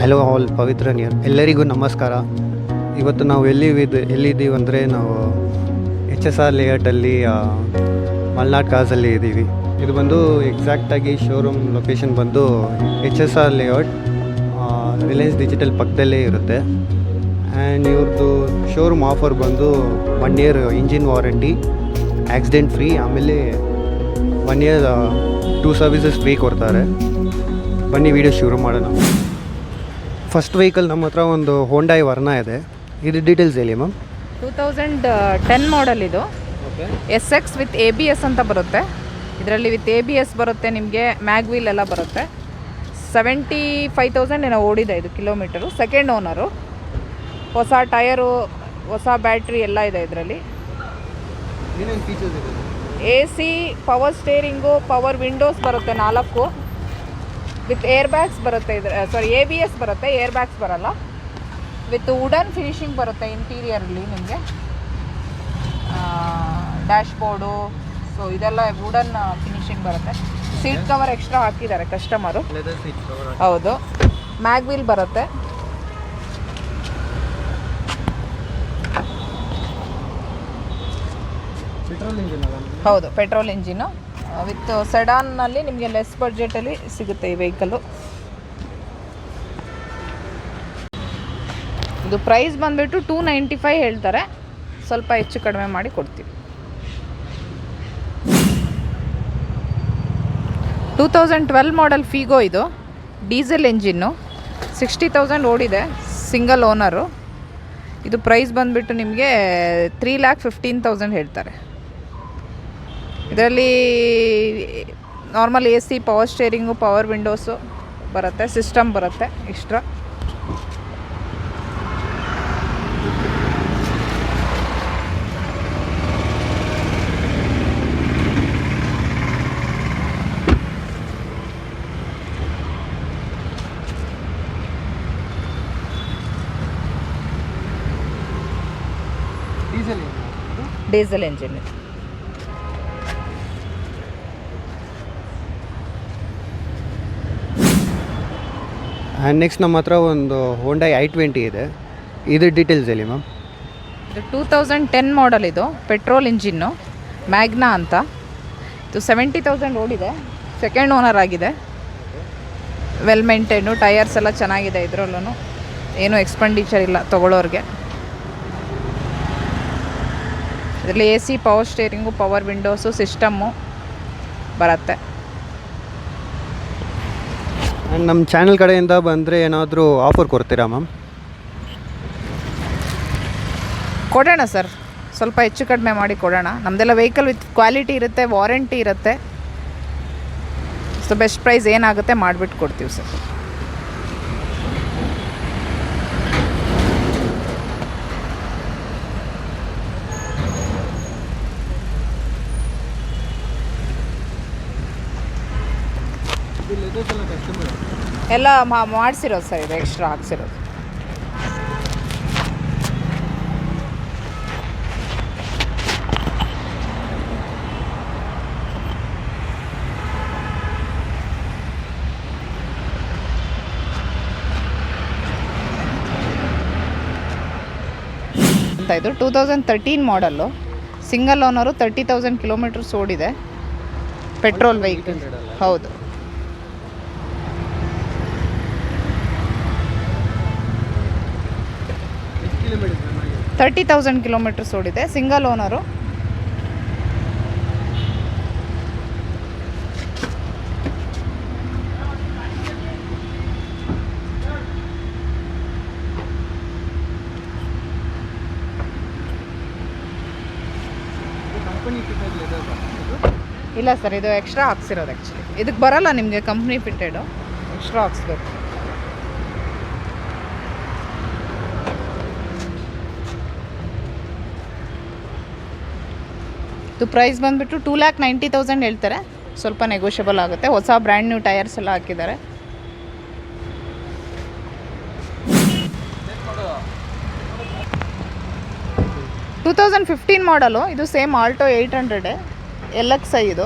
Hello all, ಪವಿತ್ರ near ಎಲ್ಲರಿಗೂ ನಮಸ್ಕಾರ. ಇವತ್ತು ನಾವು ಎಲ್ಲಿದ್ದೀವಿ ಅಂದರೆ ನಾವು HSR ಲೇಔಟಲ್ಲಿ ಮಲ್ನಾಡ್ ಕಾಸಲ್ಲಿ ಇದ್ದೀವಿ. ಇದು ಬಂದು ಎಕ್ಸಾಕ್ಟಾಗಿ ಶೋರೂಮ್ ಲೊಕೇಶನ್ ಬಂದು HSR ಲೇಔಟ್ ರಿಲಯನ್ಸ್ ಡಿಜಿಟಲ್ ಪಕ್ಕದಲ್ಲೇ ಇರುತ್ತೆ. ಆ್ಯಂಡ್ ಇವ್ರದ್ದು ಶೋರೂಮ್ ಆಫರ್ ಬಂದು 1 year engine warranty, accident free, ಆಮೇಲೆ 1 year 2 ಸರ್ವಿಸಸ್ ಫ್ರೀ ಕೊಡ್ತಾರೆ. ಬನ್ನಿ ವಿಡಿಯೋ ಶುರು ಮಾಡೋಣ. ಫಸ್ಟ್ ವೆಹಿಕಲ್ ನಮ್ಮ ಹತ್ರ ಒಂದು ಹೋಂಡಾಯ್ ವರ್ನಾ ಇದೆ. ಇದು ಡೀಟೇಲ್ಸ್ ಹೇಳಿ ಮ್ಯಾಮ್. 2010 ಮಾಡಲ್ ಇದು. SX ವಿತ್ ABS ಅಂತ ಬರುತ್ತೆ. ಇದರಲ್ಲಿ ವಿತ್ ABS ಬರುತ್ತೆ, ನಿಮಗೆ ಮ್ಯಾಗ್ ವೀಲ್ ಎಲ್ಲ ಬರುತ್ತೆ. 75,000 ಏನೋ ಓಡಿದೆ ಇದು ಕಿಲೋಮೀಟರು. ಸೆಕೆಂಡ್ ಓನರು, ಹೊಸ ಟಯರು, ಹೊಸ ಬ್ಯಾಟ್ರಿ ಎಲ್ಲ ಇದೆ ಇದರಲ್ಲಿ. ಏನೇನು ಫೀಚರ್ಸ್ ಇದೆ? AC, power steering, power Windows ಬರುತ್ತೆ 4 ವಿತ್ ಏರ್ ಬ್ಯಾಗ್ಸ್ ಬರುತ್ತೆ. ABS ಬರುತ್ತೆ, ಏರ್ ಬ್ಯಾಗ್ಸ್ ಬರಲ್ಲ. ವಿತ್ ವುಡನ್ ಫಿನಿಶಿಂಗ್ ಬರುತ್ತೆ ಇಂಟೀರಿಯರಲ್ಲಿ ನಿಮಗೆ. ಡ್ಯಾಶ್ ಬೋರ್ಡು, ಸೊ ಇದೆಲ್ಲ ವುಡನ್ ಫಿನಿಶಿಂಗ್ ಬರುತ್ತೆ. ಸೀಟ್ ಕವರ್ ಎಕ್ಸ್ಟ್ರಾ ಹಾಕಿದ್ದಾರೆ ಕಸ್ಟಮರು. ಹೌದು, ಮ್ಯಾಗ್ ವೀಲ್ ಬರುತ್ತೆ. ಹೌದು, ಪೆಟ್ರೋಲ್ ಇಂಜಿನು ವಿತ್ ಸೆಡಾನ್ನಲ್ಲಿ ನಿಮಗೆ ಲೆಸ್ ಬಡ್ಜೆಟಲ್ಲಿ ಸಿಗುತ್ತೆ ಈ ವೆಹಿಕಲ್ಲು. ಇದು ಪ್ರೈಸ್ ಬಂದುಬಿಟ್ಟು 295 ಹೇಳ್ತಾರೆ, ಸ್ವಲ್ಪ ಹೆಚ್ಚು ಕಡಿಮೆ ಮಾಡಿ ಕೊಡ್ತೀವಿ. 2012 ಮಾಡಲ್ ಫೀಗೋ ಇದು, ಡೀಸೆಲ್ ಎಂಜಿನ್ನು, 60,000 ಓಡಿದೆ, ಸಿಂಗಲ್ ಓನರು. ಇದು ಪ್ರೈಸ್ ಬಂದುಬಿಟ್ಟು ನಿಮಗೆ 3,15,000 ಹೇಳ್ತಾರೆ. ಇದರಲ್ಲಿ normal AC, power steering, power windows ಬರುತ್ತೆ, ಸಿಸ್ಟಮ್ ಬರುತ್ತೆ extra. Diesel engine. And next ನಮ್ಮ ಹತ್ರ ಒಂದು ಹೋಂಡಾಯ್ i20 ಇದೆ. ಇದು ಡೀಟೇಲ್ಸ್ ಹೇಳಿ ಮ್ಯಾಮ್. ಇದು 2010 ಮಾಡಲ್ ಇದು, ಪೆಟ್ರೋಲ್ ಇಂಜಿನ್ನು, ಮ್ಯಾಗ್ನಾ ಅಂತ. ಇದು 70,000 ಓಡಿದೆ, ಸೆಕೆಂಡ್ ಓನರ್ ಆಗಿದೆ. ವೆಲ್ ಮೇಂಟೈನು, ಟಯರ್ಸ್ ಎಲ್ಲ ಚೆನ್ನಾಗಿದೆ ಇದರಲ್ಲೂ, ಏನೂ ಎಕ್ಸ್ಪೆಂಡಿಚರ್ ಇಲ್ಲ ತೊಗೊಳ್ಳೋರಿಗೆ. ಇದರಲ್ಲಿ AC, power steering, power windows, system ಬರುತ್ತೆ. ಆ್ಯಂಡ್ ನಮ್ಮ ಚಾನಲ್ ಕಡೆಯಿಂದ ಬಂದರೆ ಏನಾದರೂ ಆಫರ್ ಕೊಡ್ತೀರಾ ಮ್ಯಾಮ್? ಕೊಡೋಣ ಸರ್, ಸ್ವಲ್ಪ ಹೆಚ್ಚು ಕಡಿಮೆ ಮಾಡಿ ಕೊಡೋಣ. ನಮ್ಮದೆಲ್ಲ ವೆಹಿಕಲ್ ವಿತ್ ಕ್ವಾಲಿಟಿ ಇರುತ್ತೆ, ವಾರಂಟಿ ಇರುತ್ತೆ. ಸೊ ಬೆಸ್ಟ್ ಪ್ರೈಸ್ ಏನಾಗುತ್ತೆ ಮಾಡಿಬಿಟ್ಟು ಕೊಡ್ತೀವಿ ಸರ್. ಎಲ್ಲ ಮಾಡಿಸಿರೋದು ಸರ್, ಇದು ಎಕ್ಸ್ಟ್ರಾ ಹಾಕ್ಸಿರೋದು. ಇದು 2013 ಮಾಡಲ್ಲು, ಸಿಂಗಲ್ ಓನರು, 30,000 ಕಿಲೋಮೀಟರ್ಸ್ ಓಡಿದೆ, ಪೆಟ್ರೋಲ್ ವೆಹಿಕಲ್. ಹೌದು, 30,000 ಕಿಲೋಮೀಟರ್ಸ್ ಓಡಿದೆ, ಸಿಂಗಲ್ ಓನರು. ಇಲ್ಲ ಸರ್, ಇದು ಎಕ್ಸ್ಟ್ರಾ ಹಾಕ್ಸಿರೋದು. ಆ್ಯಕ್ಚುಲಿ ಇದಕ್ಕೆ ಬರಲ್ಲ ನಿಮಗೆ ಕಂಪ್ನಿ ಫಿಟ್ಟೆಡು, ಎಕ್ಸ್ಟ್ರಾ ಹಾಕ್ಸ್ಬೇಕು. ಇದು ಪ್ರೈಸ್ ಬಂದುಬಿಟ್ಟು 2,90,000 ಹೇಳ್ತಾರೆ, ಸ್ವಲ್ಪ ನೆಗೋಷಿಯಬಲ್ ಆಗುತ್ತೆ. ಹೊಸ ಬ್ರ್ಯಾಂಡ್ ನ್ಯೂ ಟಯರ್ಸ್ ಎಲ್ಲ ಹಾಕಿದ್ದಾರೆ. ಟೂ 2015 ಮಾಡಲು ಇದು, ಸೇಮ್ ಆಲ್ಟೋ 800 LXi ಇದು,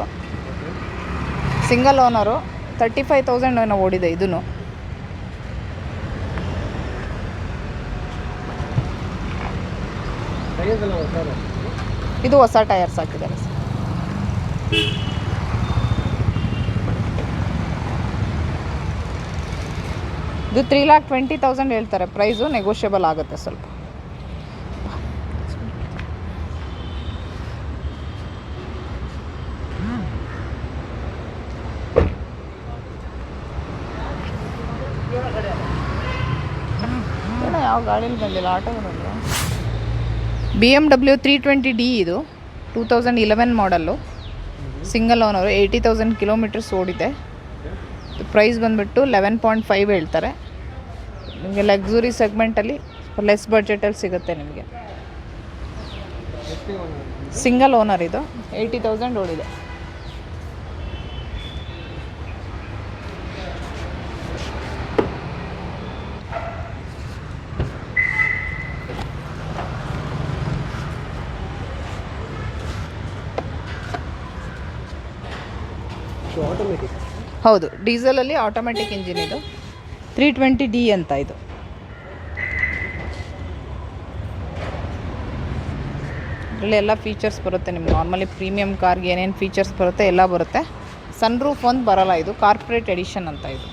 ಸಿಂಗಲ್ ಓನರು, 35,000 ಏನೋ ಓಡಿದೆ ಇದೂ. ಇದು ಹೊಸ ಟೈರ್ಸ್ ಹಾಕಿದ್ದಾರೆ ಸರ್. ಇದು 3,20,000 ಹೇಳ್ತಾರೆ ಪ್ರೈಸು, ನೆಗೋಷಿಯಬಲ್ ಆಗುತ್ತೆ ಸ್ವಲ್ಪ. ಯಾವ ಗಾಡೀಲಿ ಬಂದಿಲ್ಲ, ಆಟೋಗೆ ಬಂದಿಲ್ಲ. BMW 320D ಇದು 2011 ಮಾಡಲ್ಲು, ಸಿಂಗಲ್ ಓನರು, 80,000 ಕಿಲೋಮೀಟರ್ಸ್ ಓಡಿದೆ. ಪ್ರೈಸ್ ಬಂದುಬಿಟ್ಟು 11.5 ಹೇಳ್ತಾರೆ. ನಿಮಗೆ ಲಕ್ಸುರಿ ಸೆಗ್ಮೆಂಟಲ್ಲಿ ಲೆಸ್ ಬಡ್ಜೆಟಲ್ಲಿ ಸಿಗುತ್ತೆ ನಿಮಗೆ. ಸಿಂಗಲ್ ಓನರ್ ಇದು, 80,000 ಓಡಿದೆ. ಹೌದು, ಡೀಸೆಲಲ್ಲಿ ಆಟೋಮೆಟಿಕ್ ಇಂಜಿನ್ ಇದು, 320D ಅಂತ ಇದು. ಇದರಲ್ಲಿ ಎಲ್ಲ ಫೀಚರ್ಸ್ ಬರುತ್ತೆ ನಿಮ್ಗೆ. ನಾರ್ಮಲಿ ಪ್ರೀಮಿಯಂ ಕಾರ್ಗೆ ಏನೇನು ಫೀಚರ್ಸ್ ಬರುತ್ತೆ ಎಲ್ಲ ಬರುತ್ತೆ. ಸನ್ ರೂಫ್ ಒಂದು ಬರೋಲ್ಲ, ಇದು ಕಾರ್ಪೊರೇಟ್ ಎಡಿಷನ್ ಅಂತ ಇದು.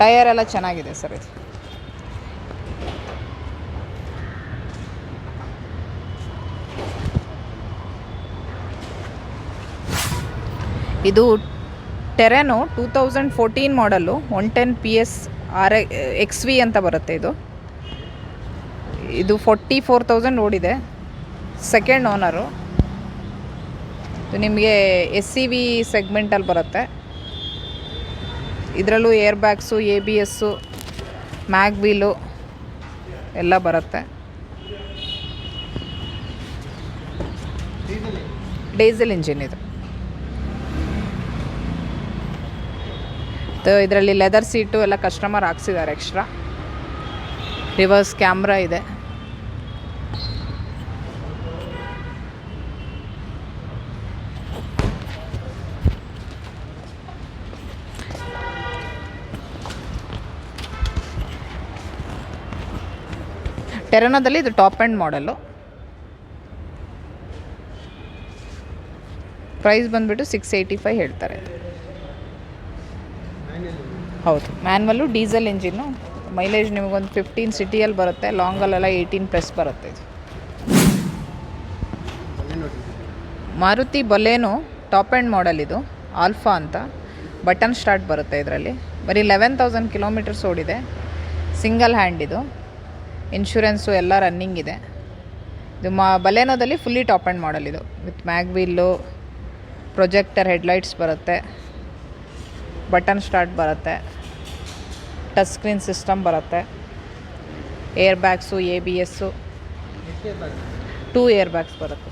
ಟೈರ್ ಎಲ್ಲ ಚೆನ್ನಾಗಿದೆ ಸರ್ ಇದು. ಇದು ಟೆರೆನೋ 2014 ಮಾಡಲ್ಲು, 110 PS XV ಅಂತ ಬರುತ್ತೆ ಇದು. ಇದು 44,000 ಓಡಿದೆ, ಸೆಕೆಂಡ್ ಓನರು. ಇದು ನಿಮಗೆ SCV ಸೆಗ್ಮೆಂಟಲ್ಲಿ ಬರುತ್ತೆ. ಇದರಲ್ಲೂ air bags, ABS, mag wheel ಎಲ್ಲ ಬರುತ್ತೆ. ಡೀಸೆಲ್ ಇಂಜಿನ್ ಇದು. ಇದರಲ್ಲಿ ಲೆದರ್ ಸೀಟು ಎಲ್ಲ ಕಸ್ಟಮರ್ ಹಾಕ್ಸಿದ್ದಾರೆ ಎಕ್ಸ್ಟ್ರಾ. ರಿವರ್ಸ್ ಕ್ಯಾಮ್ರಾ ಇದೆ. ಟೆರೆನೋದಲ್ಲಿ ಇದು ಟಾಪ್ ಎಂಡ್ ಮಾಡಲ್ಲು. ಪ್ರೈಸ್ ಬಂದುಬಿಟ್ಟು 685 ಹೇಳ್ತಾರೆ. ಹೌದು, ಮ್ಯಾನ್ವಲ್ಲು, ಡೀಸೆಲ್ ಇಂಜಿನ್ನು. ಮೈಲೇಜ್ ನಿಮಗೊಂದು 15 ಸಿಟಿಯಲ್ಲಿ ಬರುತ್ತೆ, ಲಾಂಗಲ್ಲೆಲ್ಲ 18+ ಬರುತ್ತೆ ಇದು. ಮಾರುತಿ ಬಲೇನೋ ಟಾಪ್ ಎಂಡ್ ಮಾಡಲ್ ಇದು, ಆಲ್ಫಾ ಅಂತ. ಬಟನ್ ಸ್ಟಾರ್ಟ್ ಬರುತ್ತೆ ಇದರಲ್ಲಿ. ಬರೀ 11,000 ಕಿಲೋಮೀಟರ್ಸ್ ಓಡಿದೆ, ಸಿಂಗಲ್ ಹ್ಯಾಂಡ್ ಇದು. ಇನ್ಶೂರೆನ್ಸು ಎಲ್ಲ ರನ್ನಿಂಗ್ ಇದೆ. ಇದು ಬಲೇನೋದಲ್ಲಿ ಫುಲ್ಲಿ ಟಾಪ್ ಎಂಡ್ ಮಾಡಲ್ ಇದು, with mag wheel, projector headlights ಬರುತ್ತೆ, ಬಟನ್ ಸ್ಟಾರ್ಟ್ ಬರುತ್ತೆ, ಟಚ್ ಸ್ಕ್ರೀನ್ ಸಿಸ್ಟಮ್ ಬರುತ್ತೆ, air bags, ABS, 2 air bags ಬರುತ್ತೆ.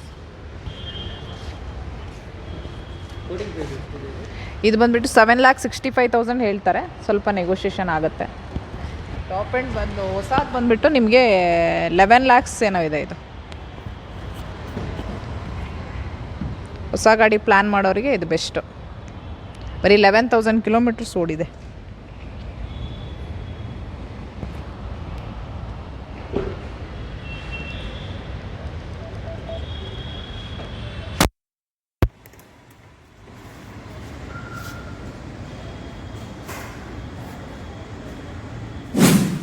ಇದು ಬಂದುಬಿಟ್ಟು 7,65,000 ಹೇಳ್ತಾರೆ, ಸ್ವಲ್ಪ ನೆಗೋಷಿಯೇಷನ್ ಆಗುತ್ತೆ. ಟಾಪ್ ಎಂಡ್ ಬಂದು ಹೊಸದು ಬಂದುಬಿಟ್ಟು ನಿಮಗೆ 11 lakhs ಏನೋ ಇದೆ ಇದು. ಹೊಸ ಗಾಡಿ ಪ್ಲ್ಯಾನ್ ಮಾಡೋರಿಗೆ ಇದು ಬೆಸ್ಟು. ಬರೀ 11,000 ಕಿಲೋಮೀಟರ್ಸ್ ಓಡಿದೆ.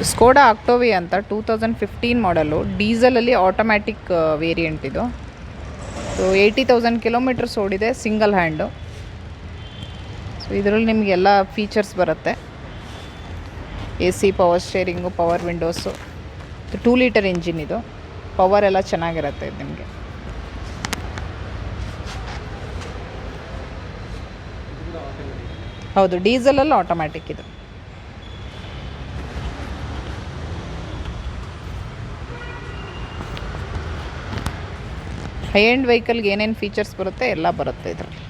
ಸ್ಕೋಡಾ ಆಕ್ಟೋವಿ ಅಂತ 2015 ಮಾಡಲ್ಲು, ಡೀಸೆಲಲ್ಲಿ ಆಟೋಮ್ಯಾಟಿಕ್ ವೇರಿಯಂಟ್ ಇದು. 80,000 ಕಿಲೋಮೀಟರ್ಸ್ ಓಡಿದೆ, ಸಿಂಗಲ್ ಹ್ಯಾಂಡು. ಸೊ ಇದರಲ್ಲಿ ನಿಮಗೆಲ್ಲ ಫೀಚರ್ಸ್ ಬರುತ್ತೆ. AC, power steering, power windows. 2 litre engine ಇದು, ಪವರ್ ಎಲ್ಲ ಚೆನ್ನಾಗಿರುತ್ತೆ ಇದು ನಿಮಗೆ. ಹೌದು, ಡೀಸೆಲಲ್ಲಿ ಆಟೋಮ್ಯಾಟಿಕ್ ಇದು. ಹೈ ಎಂಡ್ ವೆಹಿಕಲ್ಗೆ ಏನೇನು ಫೀಚರ್ಸ್ ಬರುತ್ತೆ ಎಲ್ಲ ಬರುತ್ತೆ ಇದರಲ್ಲಿ.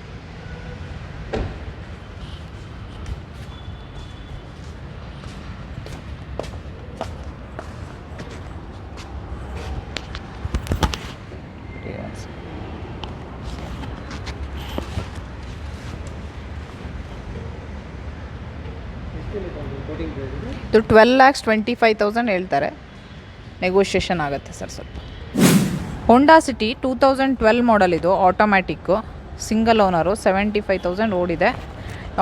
ಇದು 12,25,000 ಹೇಳ್ತಾರೆ, ನೆಗೋಷಿಯೇಷನ್ ಆಗುತ್ತೆ ಸರ್ ಸ್ವಲ್ಪ. ಹೋಂಡಾ ಸಿಟಿ 2012 ಮಾಡಲ್ ಇದು, ಆಟೋಮ್ಯಾಟಿಕ್ಕು, ಸಿಂಗಲ್ ಓನರು, 75,000 ಓಡಿದೆ.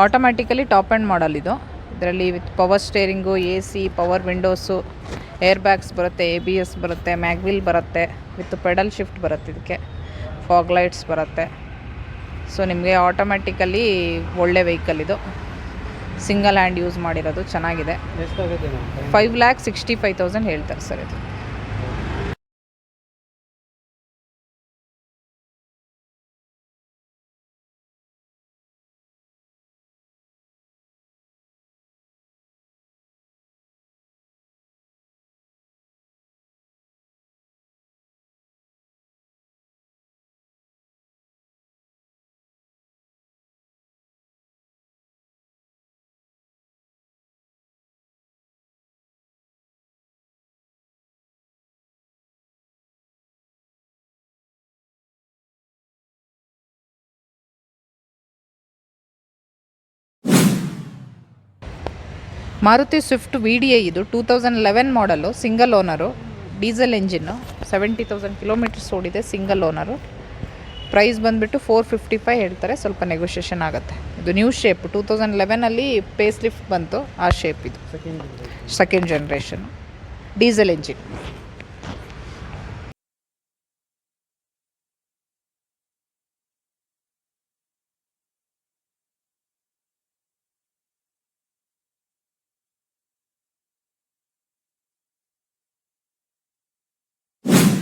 ಆಟೋಮ್ಯಾಟಿಕಲಿ ಟಾಪ್ ಆ್ಯಂಡ್ ಮಾಡಲ್ ಇದು. ಇದರಲ್ಲಿ with power steering, AC, power windows, air bags ಬರುತ್ತೆ, ABS ಬರುತ್ತೆ, ಮ್ಯಾಗ್ವಿಲ್ ಬರುತ್ತೆ, ವಿತ್ ಪೆಡಲ್ ಶಿಫ್ಟ್ ಬರುತ್ತೆ, ಇದಕ್ಕೆ ಫಾಗ್ ಲೈಟ್ಸ್ ಬರುತ್ತೆ. ಸೊ ನಿಮಗೆ ಆಟೋಮ್ಯಾಟಿಕಲಿ ಒಳ್ಳೆ ವೆಹಿಕಲ್ ಇದು, ಸಿಂಗಲ್ ಹ್ಯಾಂಡ್ ಯೂಸ್ ಮಾಡಿರೋದು, ಚೆನ್ನಾಗಿದೆ. ಎಷ್ಟಾಗುತ್ತೆ 5,65,000 ಹೇಳ್ತಾರೆ ಸರ್ ಇದು. ಮಾರುತಿ ಸ್ವಿಫ್ಟ್ VDI ಇದು 2011 ಮಾಡಲು, single owner, diesel engine, 70,000 kilometres ಓಡಿದೆ, ಸಿಂಗಲ್ ಓನರು. ಪ್ರೈಸ್ ಬಂದುಬಿಟ್ಟು 455 ಹೇಳ್ತಾರೆ, ಸ್ವಲ್ಪ ನೆಗೋಷಿಯೇಷನ್ ಆಗುತ್ತೆ. ಇದು ನ್ಯೂ ಶೇಪ್, 2011ಅಲ್ಲಿ ಪೇಸ್ ಲಿಫ್ಟ್ ಬಂತು, ಆ ಶೇಪ್ ಇದು, second generation diesel engine.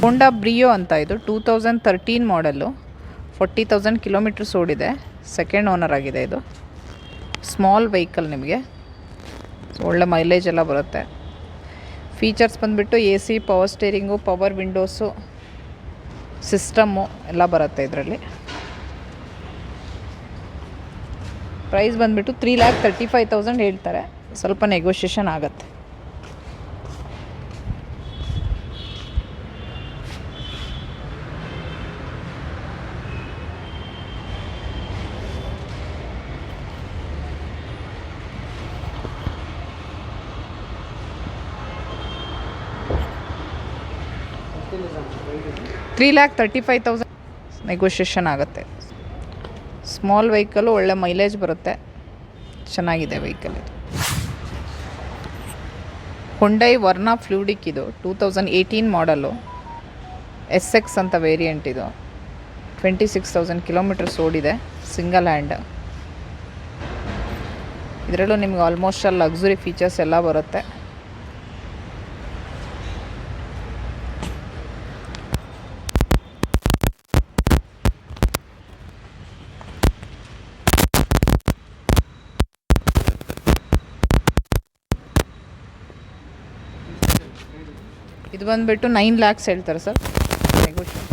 Honda Brio ಅಂತ ಇದು, 2013 ಮಾಡಲು, 40,000 ಕಿಲೋಮೀಟರ್ಸ್ ಓಡಿದೆ, ಸೆಕೆಂಡ್ ಓನರ್ ಆಗಿದೆ ಇದು. ಸ್ಮಾಲ್ ವೆಹಿಕಲ್, ನಿಮಗೆ ಒಳ್ಳೆ ಮೈಲೇಜ್ ಎಲ್ಲ ಬರುತ್ತೆ. ಫೀಚರ್ಸ್ ಬಂದುಬಿಟ್ಟು AC, power steering, power windows, system ಎಲ್ಲ ಬರುತ್ತೆ ಇದರಲ್ಲಿ. ಪ್ರೈಸ್ ಬಂದುಬಿಟ್ಟು 3,35,000 ಹೇಳ್ತಾರೆ, ಸ್ವಲ್ಪ ನೆಗೋಷಿಯೇಷನ್ ಆಗುತ್ತೆ. $3,35,000 ನೆಗೋಷಿಯೇಷನ್ ಆಗುತ್ತೆ. ಸ್ಮಾಲ್ ವೆಹಿಕಲ್ಲು, ಒಳ್ಳೆ ಮೈಲೇಜ್ ಬರುತ್ತೆ, ಚೆನ್ನಾಗಿದೆ ವೆಹಿಕಲ್ ಇದು. ಹುಂಡೈ ವರ್ನಾ ಫ್ಲೂಡಿಕ್ ಇದು, 2018 ಮಾಡಲು, SX ಅಂತ ವೇರಿಯಂಟ್ ಇದು, 26,000 ಕಿಲೋಮೀಟರ್ಸ್ ಓಡಿದೆ, ಸಿಂಗಲ್ ಹ್ಯಾಂಡ್. ಇದರಲ್ಲೂ ನಿಮ್ಗೆ ಆಲ್ಮೋಸ್ಟ್ ಆಲ್ ಲಕ್ಸುರಿ ಫೀಚರ್ಸ್ ಎಲ್ಲ ಬರುತ್ತೆ. ಇದು ಬಂದುಬಿಟ್ಟು 9 lakhs ಹೇಳ್ತಾರೆ ಸರ್, ನೆಗೋಷಿಯೇಷನ್.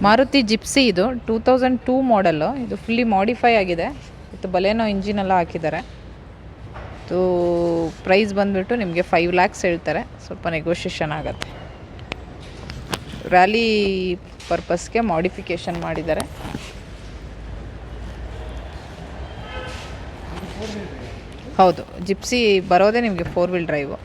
ಮಾರುತಿ ಜಿಪ್ಸಿ ಇದು, 2002 ಮಾಡಲ್ಲು, ಇದು ಫುಲ್ಲಿ ಮಾಡಿಫೈ ಆಗಿದೆ, ಇದು ಬಲೇನೋ ಇಂಜಿನೆಲ್ಲ ಹಾಕಿದ್ದಾರೆ. ಇದು ಪ್ರೈಸ್ ಬಂದುಬಿಟ್ಟು ನಿಮಗೆ 5 lakhs ಹೇಳ್ತಾರೆ, ಸ್ವಲ್ಪ ನೆಗೋಷಿಯೇಷನ್ ಆಗುತ್ತೆ. ರ್ಯಾಲಿ ಪರ್ಪಸ್ಗೆ ಮಾಡಿಫಿಕೇಷನ್ ಮಾಡಿದ್ದಾರೆ. ಹೌದು, ಜಿಪ್ಸಿ ಬರೋದೇ ನಿಮಗೆ 4 wheel ಡ್ರೈವು.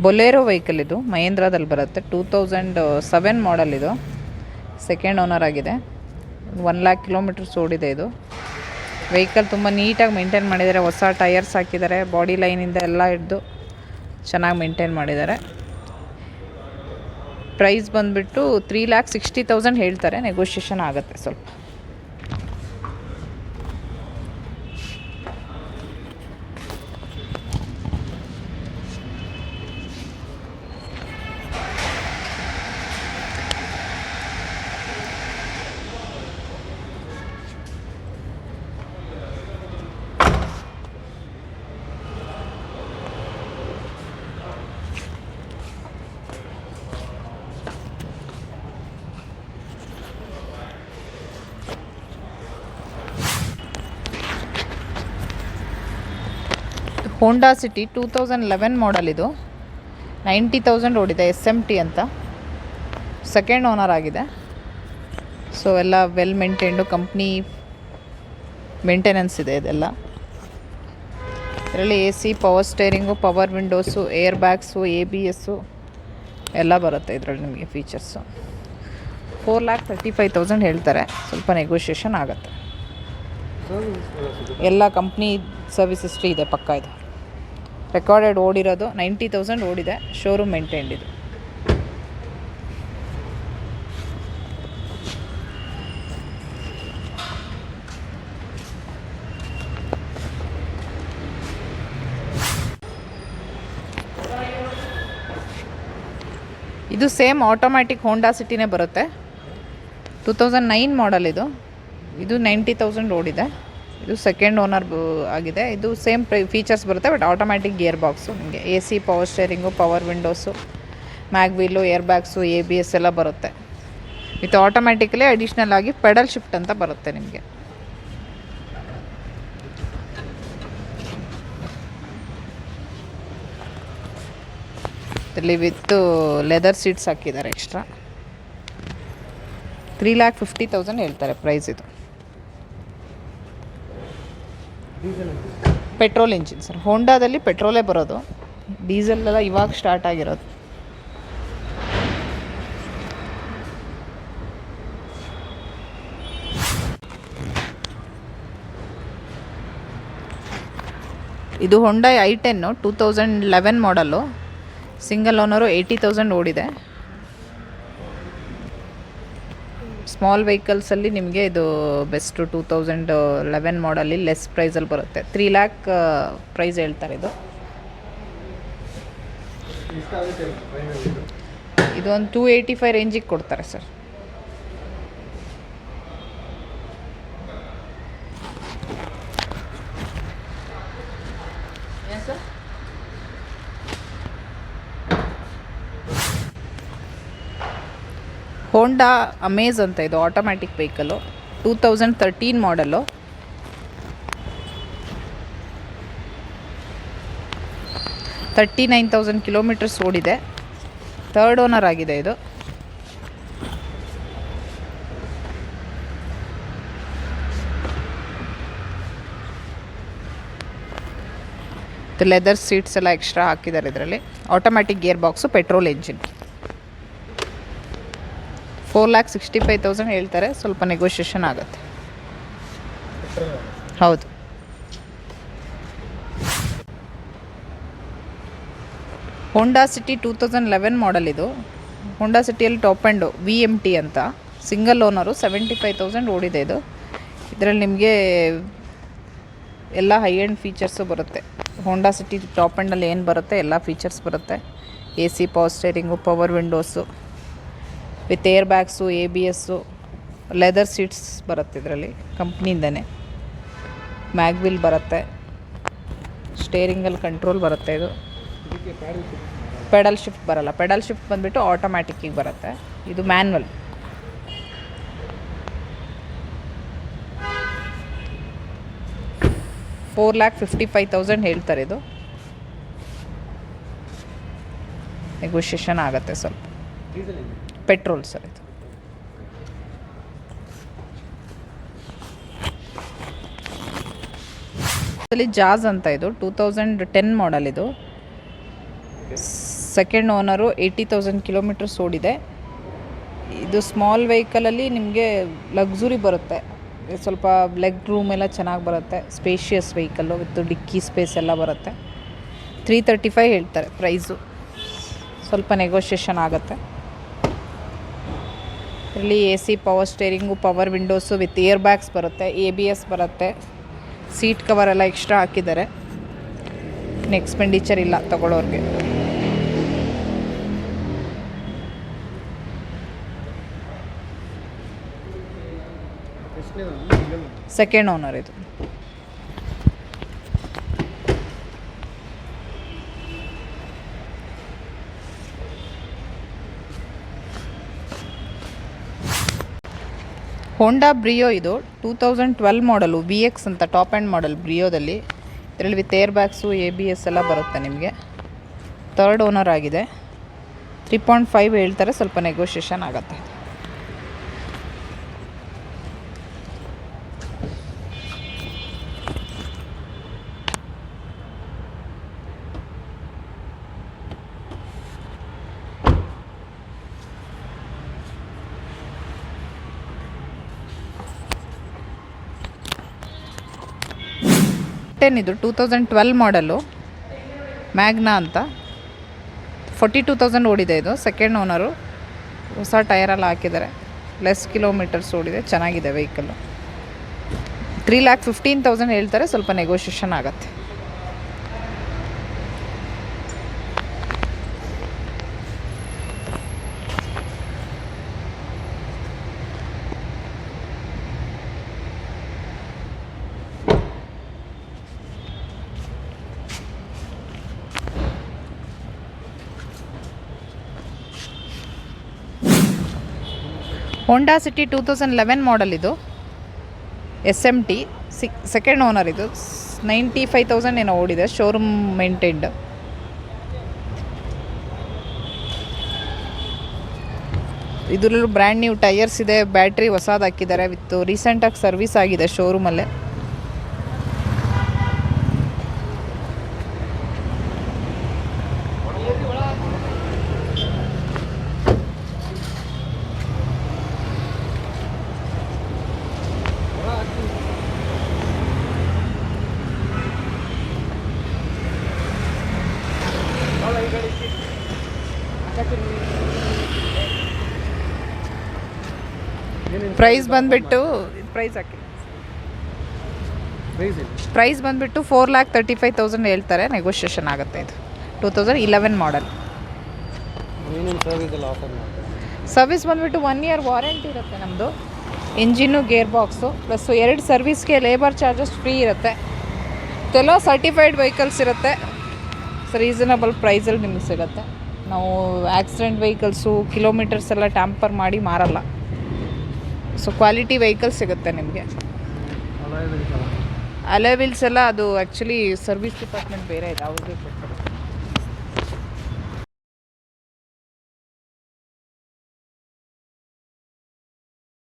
ಬೊಲೇರೋ ವೆಹಿಕಲ್ ಇದು, ಮಹೇಂದ್ರದಲ್ಲಿ ಬರುತ್ತೆ, 2007 ಮಾಡಲ್ ಇದು, ಸೆಕೆಂಡ್ ಓನರ್ ಆಗಿದೆ, 1 lakh ಕಿಲೋಮೀಟರ್ಸ್ ಓಡಿದೆ ಇದು. ವೆಹಿಕಲ್ ತುಂಬ ನೀಟಾಗಿ ಮೇಂಟೈನ್ ಮಾಡಿದ್ದಾರೆ, ಹೊಸ ಟೈರ್ಸ್ ಹಾಕಿದ್ದಾರೆ, ಬಾಡಿ ಲೈನಿಂದ ಎಲ್ಲ ಹಿಡಿದು ಚೆನ್ನಾಗಿ ಮೇಂಟೈನ್ ಮಾಡಿದ್ದಾರೆ. ಪ್ರೈಸ್ ಬಂದುಬಿಟ್ಟು 3,60,000 ಹೇಳ್ತಾರೆ, ನೆಗೋಷಿಯೇಷನ್ ಆಗುತ್ತೆ ಸ್ವಲ್ಪ. ಹೋಂಡಾ ಸಿಟಿ 2011 ಮಾಡಲ್ ಇದು. 90,000 ಓಡಿದೆ. SMT ಅಂತ, ಸೆಕೆಂಡ್ ಓನರ್ ಆಗಿದೆ. ಸೊ ಎಲ್ಲ ವೆಲ್ ಮೇಂಟೈನ್ಡು, ಕಂಪ್ನಿ ಮೇಂಟೆನೆನ್ಸ್ ಇದೆ ಇದೆಲ್ಲ. ಇದರಲ್ಲಿ AC, power steering, power windows, air bags, ABS ಎಲ್ಲ ಬರುತ್ತೆ ಇದರಲ್ಲಿ ನಿಮಗೆ ಫೀಚರ್ಸು. 4,35,000 ಹೇಳ್ತಾರೆ, ಸ್ವಲ್ಪ ನೆಗೋಷಿಯೇಷನ್ ಆಗುತ್ತೆ. ಎಲ್ಲ ಕಂಪ್ನಿ ಸರ್ವಿಸ್ ಹಿಸ್ಟ್ರಿ ಇದೆ ಪಕ್ಕ. ಇದು ರೆಕಾರ್ಡೆಡ್ ಓಡಿರೋದು 90,000 ಓಡಿದೆ, ಶೋರೂಮ್ ಮೇಂಟೈನ್ಡ್ ಇದು. ಇದು ಸೇಮ್ ಆಟೋಮ್ಯಾಟಿಕ್ ಹೋಂಡಾ ಸಿಟಿನೇ ಬರುತ್ತೆ. 2009 ಮಾಡಲ್ ಇದು. ಇದು 90,000 ಓಡಿದೆ. ಇದು ಸೆಕೆಂಡ್ ಓನರ್ ಆಗಿದೆ. ಇದು ಸೇಮ್ ಫೀಚರ್ಸ್ ಬರುತ್ತೆ, ಬಟ್ ಆಟೋಮ್ಯಾಟಿಕ್ ಗೇರ್ ಬಾಕ್ಸು. ನಿಮಗೆ AC, power steering, power windows, mag wheel, air bags, ABS ಎಲ್ಲ ಬರುತ್ತೆ. ವಿತ್ ಆಟೋಮ್ಯಾಟಿಕಲಿ ಅಡಿಷ್ನಲ್ ಆಗಿ ಪೆಡಲ್ ಶಿಫ್ಟ್ ಅಂತ ಬರುತ್ತೆ ನಿಮಗೆ. ಇದರಲ್ಲಿ ವಿತ್ ಲೆದರ್ ಸೀಟ್ಸ್ ಹಾಕಿದ್ದಾರೆ ಎಕ್ಸ್ಟ್ರಾ. 3,50,000 ಹೇಳ್ತಾರೆ ಪ್ರೈಸ್ ಇದು. Petrol engine sir. ಹೋಂಡಾದಲ್ಲಿ ಪೆಟ್ರೋಲೇ ಬರೋದು, ಡೀಸೆಲೆಲ್ಲ ಇವಾಗ ಸ್ಟಾರ್ಟ್ ಆಗಿರೋದು. ಇದು ಹೊಂಡಾ i10 2011 ಮಾಡಲ್ಲು. ಸಿಂಗಲ್ ಓನರು, 80,000 ಓಡಿದೆ. ಸ್ಮಾಲ್ ವೆಹಿಕಲ್ಸಲ್ಲಿ ನಿಮಗೆ ಇದು ಬೆಸ್ಟು. 2011 ಮಾಡಲ್ಲಿ ಲೆಸ್ ಪ್ರೈಸಲ್ಲಿ ಬರುತ್ತೆ. 3 lakh ಪ್ರೈಸ್ ಹೇಳ್ತಾರೆ ಇದು. ಇದು ಒಂದು 285 ರೇಂಜಿಗೆ ಕೊಡ್ತಾರೆ ಸರ್. ಹೋಂಡಾ ಅಮೇಜ್ ಅಂತ ಇದು ಆಟೋಮ್ಯಾಟಿಕ್ ವೆಹಿಕಲ್ಲು. 2013 ಮಾಡಲ್ಲು. $39,000 ಕಿಲೋಮೀಟರ್ಸ್ ಓಡಿದೆ. ಥರ್ಡ್ ಓನರ್ ಆಗಿದೆ ಇದು. ಲೆದರ್ ಸೀಟ್ಸ್ ಎಲ್ಲ ಎಕ್ಸ್ಟ್ರಾ ಹಾಕಿದ್ದಾರೆ ಇದರಲ್ಲಿ. Automatic gear box, petrol engine. 4,65,000 ಹೇಳ್ತಾರೆ, ಸ್ವಲ್ಪ ನೆಗೋಷಿಯೇಷನ್ ಆಗುತ್ತೆ. ಹೌದು. ಹೋಂಡಾ ಸಿಟಿ 2011 ಮಾಡಲ್ ಇದು. ಹೋಂಡಾ ಸಿಟಿಯಲ್ಲಿ ಟಾಪ್ ಆ್ಯಂಡು VMT ಅಂತ, ಸಿಂಗಲ್ ಓನರು, 75,000 ಓಡಿದೆ ಇದು. ಇದರಲ್ಲಿ ನಿಮಗೆ ಎಲ್ಲ ಹೈ ಎಂಡ್ ಫೀಚರ್ಸು ಬರುತ್ತೆ. ಹೋಂಡಾ ಸಿಟಿ ಟಾಪ್ ಆ್ಯಂಡಲ್ಲಿ ಏನು ಬರುತ್ತೆ ಎಲ್ಲ ಫೀಚರ್ಸ್ ಬರುತ್ತೆ. AC, power steering, power windows with air bags, ABSಸು, ಲೆದರ್ ಸೀಟ್ಸ್ ಬರುತ್ತೆ ಇದರಲ್ಲಿ ಕಂಪ್ನಿಯಿಂದನೇ. ಮ್ಯಾಗ್ವಿಲ್ ಬರುತ್ತೆ, ಸ್ಟೇರಿಂಗಲ್ಲಿ ಕಂಟ್ರೋಲ್ ಬರುತ್ತೆ. ಇದು ಪೆಡಲ್ ಶಿಫ್ಟ್ ಬರಲ್ಲ. ಪೆಡಲ್ ಶಿಫ್ಟ್ ಬಂದುಬಿಟ್ಟು ಆಟೋಮ್ಯಾಟಿಕ್ಕಿಗೆ ಬರುತ್ತೆ. ಇದು ಮ್ಯಾನ್ವಲ್. $4,55,000 ಹೇಳ್ತಾರೆ ಇದು. ನೆಗೋಷಿಯೇಷನ್ ಆಗುತ್ತೆ ಸ್ವಲ್ಪ. ಪೆಟ್ರೋಲ್ ಸರ್ ಇದು. ಜಾಜ್ ಅಂತ ಇದು 2010 ಮಾಡಲ್ ಇದು. ಸೆಕೆಂಡ್ ಓನರು, 80,000 ಕಿಲೋಮೀಟರ್ಸ್ ಓಡಿದೆ. ಇದು ಸ್ಮಾಲ್ ವೆಹಿಕಲಲ್ಲಿ ನಿಮಗೆ ಲಕ್ಸುರಿ ಬರುತ್ತೆ. ಸ್ವಲ್ಪ ಲೆಗ್ ರೂಮ್ ಎಲ್ಲ ಚೆನ್ನಾಗಿ ಬರುತ್ತೆ. ಸ್ಪೇಷಿಯಸ್ ವೆಹಿಕಲ್ಲು ವಿತ್ ಡಿಕ್ಕಿ ಸ್ಪೇಸ್ ಎಲ್ಲ ಬರುತ್ತೆ. 335 ಹೇಳ್ತಾರೆ ಪ್ರೈಸು, ಸ್ವಲ್ಪ ನೆಗೋಷಿಯೇಷನ್ ಆಗುತ್ತೆ. ಇದರಲ್ಲಿ AC, power steering, power windows with air bags ಬರುತ್ತೆ, ABS ಬರುತ್ತೆ. ಸೀಟ್ ಕವರ್ ಎಲ್ಲ ಎಕ್ಸ್ಟ್ರಾ ಹಾಕಿದ್ದಾರೆ. ಎಕ್ಸ್ಪೆಂಡಿಚರ್ ಇಲ್ಲ ತಗೊಳ್ಳೋರಿಗೆ. ಸೆಕೆಂಡ್ ಓನರ್ ಇದು. ಹೋಂಡಾ ಬ್ರಿಯೋ ಇದು 2012 ಮಾಡಲು, VX ಅಂತ ಟಾಪ್ ಆ್ಯಂಡ್ ಮಾಡಲ್ ಬ್ರಿಯೋದಲ್ಲಿ. ಇದರಲ್ಲಿ ವಿತ್ ಏರ್ ಬ್ಯಾಗ್ಸು ABS ಎಲ್ಲ ಬರುತ್ತೆ ನಿಮಗೆ. ಥರ್ಡ್ ಓನರ್ ಆಗಿದೆ. 3.5 ಹೇಳ್ತಾರೆ, ಸ್ವಲ್ಪ ನೆಗೋಷಿಯೇಷನ್ ಆಗುತ್ತೆ. ಇದು 2012 ಮಾಡಲು ಮ್ಯಾಗ್ನಾ ಅಂತ. 42,000 ಓಡಿದೆ. ಇದು ಸೆಕೆಂಡ್ ಓನರು. ಹೊಸ ಟೈರೆಲ್ಲ ಹಾಕಿದ್ದಾರೆ. ಲೆಸ್ ಕಿಲೋಮೀಟರ್ಸ್ ಓಡಿದೆ. ಚೆನ್ನಾಗಿದೆ ವೆಹಿಕಲ್ಲು. 3,15,000 ಹೇಳ್ತಾರೆ, ಸ್ವಲ್ಪ ನೆಗೋಷಿಯೇಷನ್ ಆಗುತ್ತೆ. ಹೋಂಡಾ ಸಿಟಿ 2011 ಮಾಡಲ್ ಇದು. SMT second owner. ಇದು 95,000 ಏನೋ ಓಡಿದೆ. Showroom maintained. ಇದರಲ್ಲೂ ಬ್ರ್ಯಾಂಡ್ ನ್ಯೂ ಟೈರ್ಸ್ ಇದೆ. ಬ್ಯಾಟ್ರಿ ಹೊಸದು ಹಾಕಿದ್ದಾರೆ. ವಿತ್ ರೀಸೆಂಟಾಗಿ ಸರ್ವಿಸ್ ಆಗಿದೆ ಶೋರೂಮಲ್ಲೇ. ಪ್ರೈಸ್ ಬಂದುಬಿಟ್ಟು ಪ್ರೈಸ್ ಬಂದುಬಿಟ್ಟು 4,35,000 ಹೇಳ್ತಾರೆ. ನೆಗೋಷಿಯೇಷನ್ ಆಗುತ್ತೆ. ಇದು 2011 ಮಾಡಲ್. ಸರ್ವಿಸ್ ಬಂದುಬಿಟ್ಟು 1 ಇಯರ್ ವಾರಂಟಿ ಇರುತ್ತೆ ನಮ್ಮದು. ಇಂಜಿನ್ನು, ಗೇರ್ ಬಾಕ್ಸು ಪ್ಲಸ್ 2 ಸರ್ವಿಸ್ಗೆ ಲೇಬರ್ ಚಾರ್ಜಸ್ ಫ್ರೀ ಇರುತ್ತೆ. ಕೆಲವು ಸರ್ಟಿಫೈಡ್ ವೆಹಿಕಲ್ಸ್ ಇರುತ್ತೆ. ರೀಸನಬಲ್ ಪ್ರೈಸಲ್ಲಿ ನಿಮಗೆ ಸಿಗುತ್ತೆ. ನಾವು ಆಕ್ಸಿಡೆಂಟ್ ವೆಹಿಕಲ್ಸು, ಕಿಲೋಮೀಟರ್ಸ್ ಎಲ್ಲ ಟ್ಯಾಂಪರ್ ಮಾಡಿ ಮಾರಲ್ಲ. ಸೊ ಕ್ವಾಲಿಟಿ ವೆಹಿಕಲ್ ಸಿಗುತ್ತೆ ನಿಮಗೆ. ಅಲಾಯ್ ವೀಲ್ಸ್ ಎಲ್ಲ ಅದು ಆ್ಯಕ್ಚುಲಿ ಸರ್ವಿಸ್ ಡಿಪಾರ್ಟ್ಮೆಂಟ್ ಬೇರೆ ಇದೆ, ಅವ್ರಿಗೆ ಕೊಡ್ತಾರೆ.